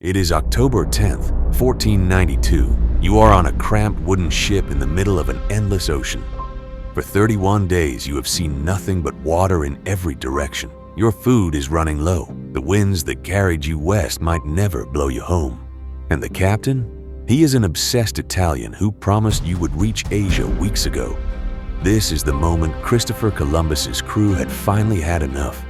It is October 10th, 1492. You are on a cramped wooden ship in the middle of an endless ocean. For 31 days, you have seen nothing but water in every direction. Your food is running low. The winds that carried you west might never blow you home. And the captain? He is an obsessed Italian who promised you would reach Asia weeks ago. This is the moment Christopher Columbus's crew had finally had enough.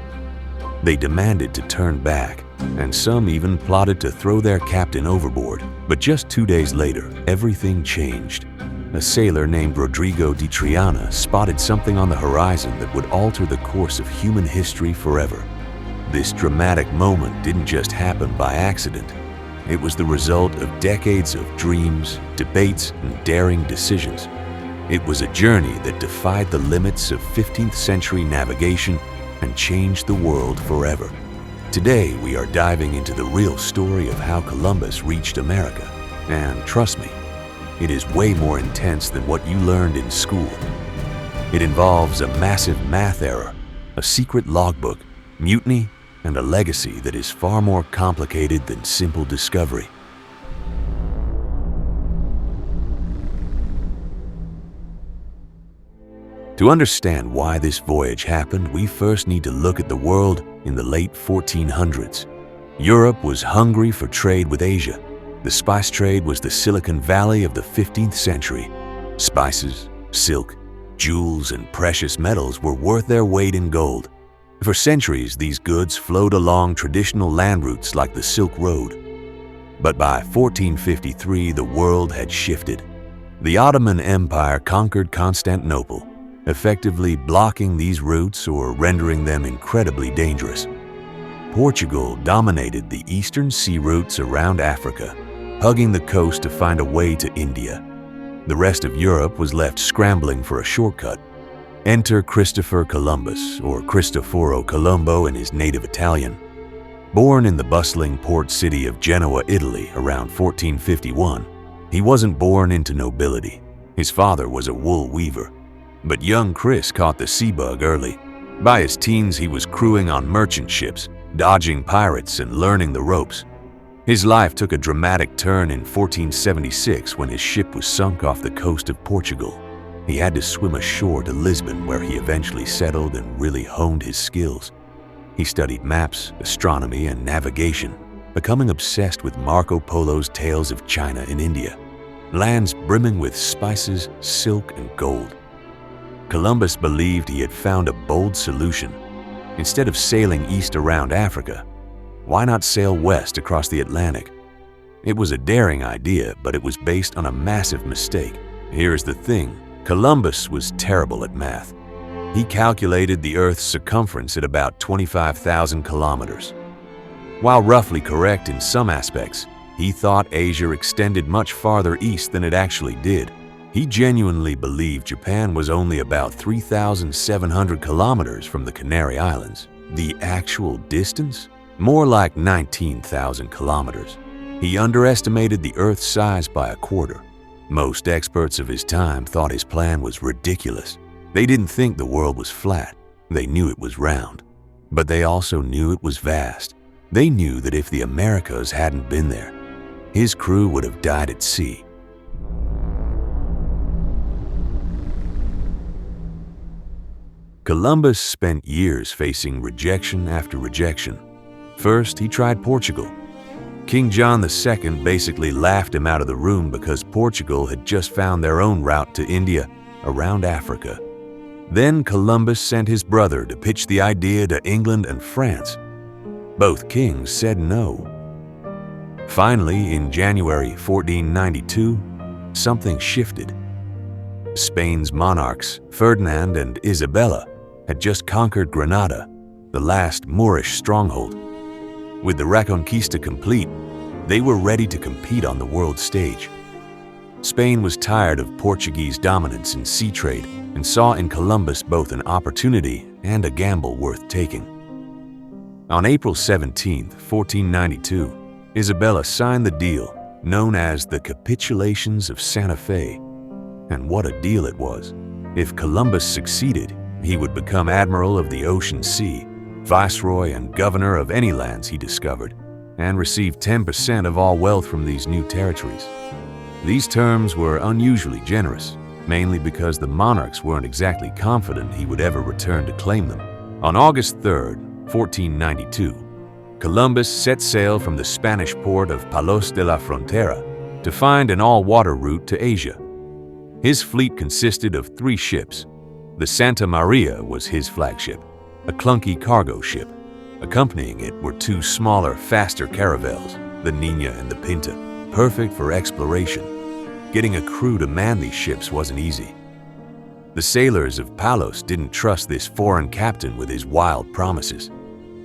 They demanded to turn back, and some even plotted to throw their captain overboard. But just 2 days later, everything changed. A sailor named Rodrigo di Triana spotted something on the horizon that would alter the course of human history forever. This dramatic moment didn't just happen by accident. It was the result of decades of dreams, debates, and daring decisions. It was a journey that defied the limits of 15th century navigation and changed the world forever. Today, we are diving into the real story of how Columbus reached America. And trust me, it is way more intense than what you learned in school. It involves a massive math error, a secret logbook, mutiny, and a legacy that is far more complicated than simple discovery. To understand why this voyage happened, we first need to look at the world in the late 1400s. Europe was hungry for trade with Asia. The spice trade was the Silicon Valley of the 15th century. Spices, silk, jewels, and precious metals were worth their weight in gold. For centuries, these goods flowed along traditional land routes like the Silk Road. But by 1453, the world had shifted. The Ottoman Empire conquered Constantinople, effectively blocking these routes or rendering them incredibly dangerous. Portugal dominated the eastern sea routes around Africa, hugging the coast to find a way to India. The rest of Europe was left scrambling for a shortcut. Enter Christopher Columbus, or Cristoforo Colombo in his native Italian. Born in the bustling port city of Genoa, Italy, around 1451, he wasn't born into nobility. His father was a wool weaver. But young Chris caught the sea bug early. By his teens, he was crewing on merchant ships, dodging pirates and learning the ropes. His life took a dramatic turn in 1476 when his ship was sunk off the coast of Portugal. He had to swim ashore to Lisbon, where he eventually settled and really honed his skills. He studied maps, astronomy, and navigation, becoming obsessed with Marco Polo's tales of China and India, lands brimming with spices, silk, and gold. Columbus believed he had found a bold solution. Instead of sailing east around Africa, why not sail west across the Atlantic? It was a daring idea, but it was based on a massive mistake. Here's the thing, Columbus was terrible at math. He calculated the Earth's circumference at about 25,000 kilometers. While roughly correct in some aspects, he thought Asia extended much farther east than it actually did. He genuinely believed Japan was only about 3,700 kilometers from the Canary Islands. The actual distance? More like 19,000 kilometers. He underestimated the Earth's size by a quarter. Most experts of his time thought his plan was ridiculous. They didn't think the world was flat. They knew it was round. But they also knew it was vast. They knew that if the Americas hadn't been there, his crew would have died at sea. Columbus spent years facing rejection after rejection. First, he tried Portugal. King John II basically laughed him out of the room because Portugal had just found their own route to India, around Africa. Then Columbus sent his brother to pitch the idea to England and France. Both kings said no. Finally, in January 1492, something shifted. Spain's monarchs, Ferdinand and Isabella, had just conquered Granada, the last Moorish stronghold. With the Reconquista complete, they were ready to compete on the world stage. Spain was tired of Portuguese dominance in sea trade and saw in Columbus both an opportunity and a gamble worth taking. On April 17, 1492, Isabella signed the deal known as the Capitulations of Santa Fe. And what a deal it was. If Columbus succeeded, he would become admiral of the ocean sea, viceroy and governor of any lands he discovered. and received 10% of all wealth from these new territories. These terms were unusually generous, mainly because the monarchs weren't exactly confident he would ever return to claim them. On August 3rd, 1492, Columbus set sail from the Spanish port of Palos de la Frontera to find an all-water route to Asia. His fleet consisted of 3 ships. The Santa María was his flagship, a clunky cargo ship. Accompanying it were 2 smaller, faster caravels, the Niña and the Pinta, perfect for exploration. Getting a crew to man these ships wasn't easy. The sailors of Palos didn't trust this foreign captain with his wild promises.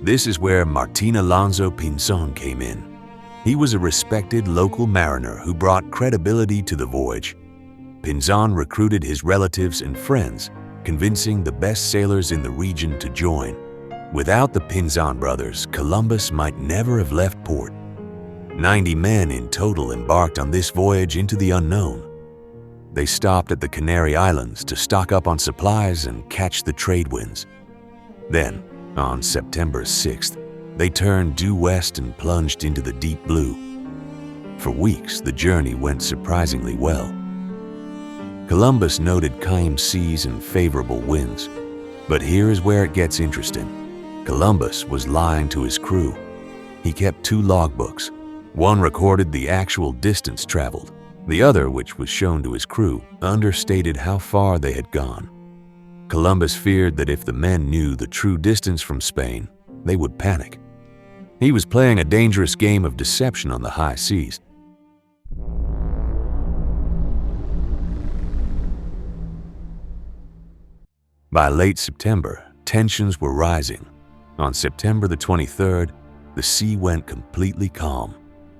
This is where Martín Alonso Pinzón came in. He was a respected local mariner who brought credibility to the voyage. Pinzón recruited his relatives and friends, convincing the best sailors in the region to join. Without the Pinzón brothers, Columbus might never have left port. 90 men in total embarked on this voyage into the unknown. They stopped at the Canary Islands to stock up on supplies and catch the trade winds. Then, on September 6th, they turned due west and plunged into the deep blue. For weeks, the journey went surprisingly well. Columbus noted calm seas and favorable winds. But here is where it gets interesting. Columbus was lying to his crew. He kept 2 logbooks. One recorded the actual distance traveled. The other, which was shown to his crew, understated how far they had gone. Columbus feared that if the men knew the true distance from Spain, they would panic. He was playing a dangerous game of deception on the high seas. By late September, tensions were rising. On September the 23rd, the sea went completely calm,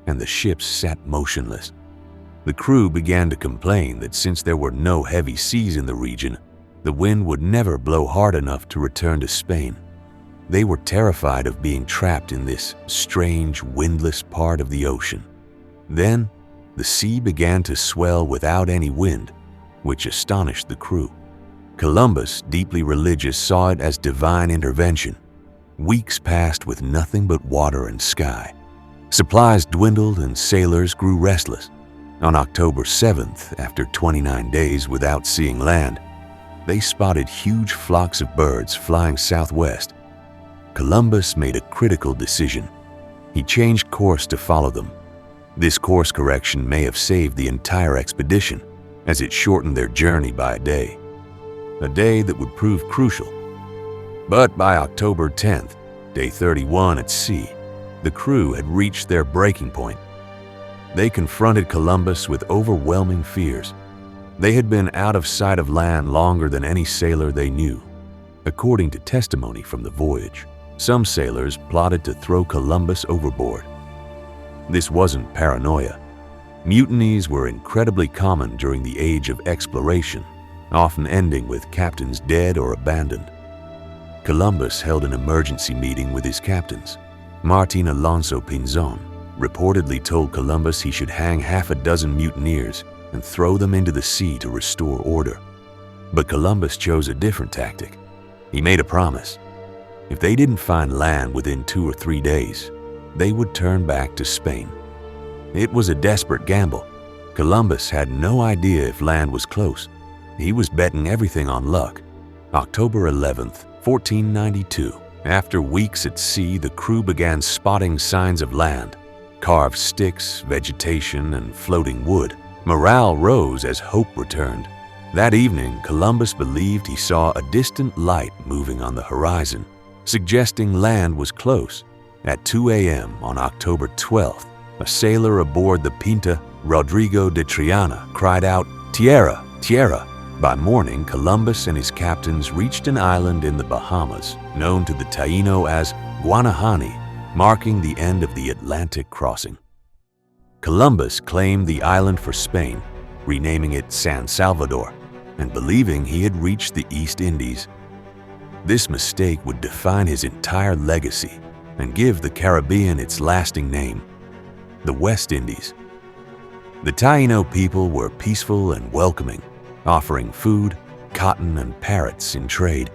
and the ships sat motionless. The crew began to complain that since there were no heavy seas in the region, the wind would never blow hard enough to return to Spain. They were terrified of being trapped in this strange, windless part of the ocean. Then, the sea began to swell without any wind, which astonished the crew. Columbus, deeply religious, saw it as divine intervention. Weeks passed with nothing but water and sky. Supplies dwindled and sailors grew restless. On October 7th, after 29 days without seeing land, they spotted huge flocks of birds flying southwest. Columbus made a critical decision. He changed course to follow them. This course correction may have saved the entire expedition, as it shortened their journey by a day that would prove crucial. But by October 10th, day 31 at sea, the crew had reached their breaking point. They confronted Columbus with overwhelming fears. They had been out of sight of land longer than any sailor they knew. According to testimony from the voyage, some sailors plotted to throw Columbus overboard. This wasn't paranoia. Mutinies were incredibly common during the age of exploration, often ending with captains dead or abandoned. Columbus held an emergency meeting with his captains. Martín Alonso Pinzón reportedly told Columbus he should hang half a dozen mutineers and throw them into the sea to restore order. But Columbus chose a different tactic. He made a promise. If they didn't find land within 2 or 3 days, they would turn back to Spain. It was a desperate gamble. Columbus had no idea if land was close. He was betting everything on luck. October 11th, 1492. After weeks at sea, the crew began spotting signs of land: carved sticks, vegetation, and floating wood. Morale rose as hope returned. That evening, Columbus believed he saw a distant light moving on the horizon, suggesting land was close. At 2 a.m. on October 12th, a sailor aboard the Pinta, Rodrigo de Triana, cried out, "Tierra, tierra!" By morning, Columbus and his captains reached an island in the Bahamas, known to the Taíno as Guanahani, marking the end of the Atlantic crossing. Columbus claimed the island for Spain, renaming it San Salvador, and believing he had reached the East Indies. This mistake would define his entire legacy and give the Caribbean its lasting name, the West Indies. The Taíno people were peaceful and welcoming, offering food, cotton, and parrots in trade.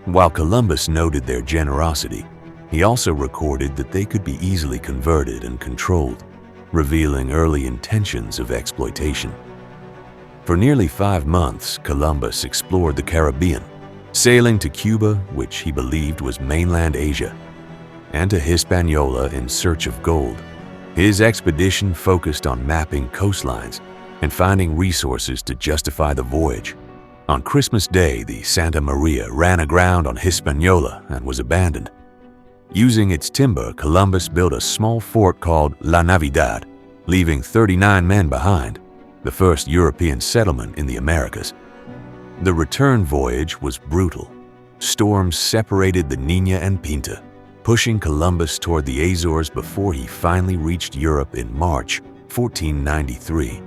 While Columbus noted their generosity, He also recorded that they could be easily converted and controlled, revealing early intentions of exploitation. For nearly 5 months, Columbus explored the Caribbean, sailing to Cuba, which he believed was mainland Asia, and to Hispaniola in search of gold. His expedition focused on mapping coastlines and finding resources to justify the voyage. On Christmas Day, the Santa María ran aground on Hispaniola and was abandoned. Using its timber, Columbus built a small fort called La Navidad, leaving 39 men behind, the first European settlement in the Americas. The return voyage was brutal. Storms separated the Niña and Pinta, pushing Columbus toward the Azores before he finally reached Europe in March 1493.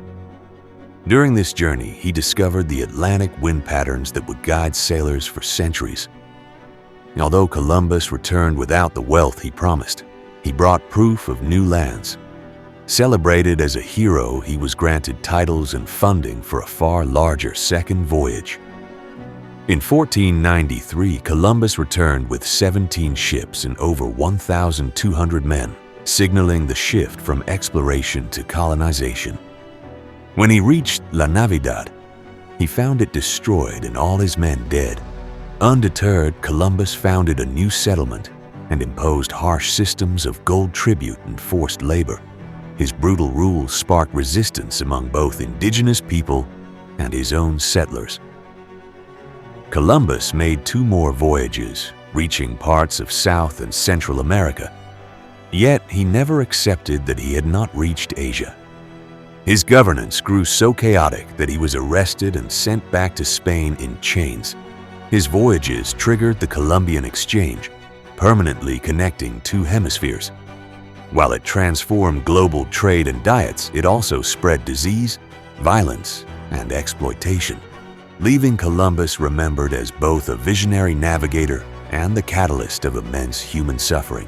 During this journey, he discovered the Atlantic wind patterns that would guide sailors for centuries. Although Columbus returned without the wealth he promised, he brought proof of new lands. Celebrated as a hero, he was granted titles and funding for a far larger second voyage. In 1493, Columbus returned with 17 ships and over 1,200 men, signaling the shift from exploration to colonization. When he reached La Navidad, he found it destroyed and all his men dead. Undeterred, Columbus founded a new settlement and imposed harsh systems of gold tribute and forced labor. His brutal rule sparked resistance among both indigenous people and his own settlers. Columbus made 2 more voyages, reaching parts of South and Central America. Yet he never accepted that he had not reached Asia. His governance grew so chaotic that he was arrested and sent back to Spain in chains. His voyages triggered the Columbian Exchange, permanently connecting 2 hemispheres. While it transformed global trade and diets, it also spread disease, violence, and exploitation, leaving Columbus remembered as both a visionary navigator and the catalyst of immense human suffering.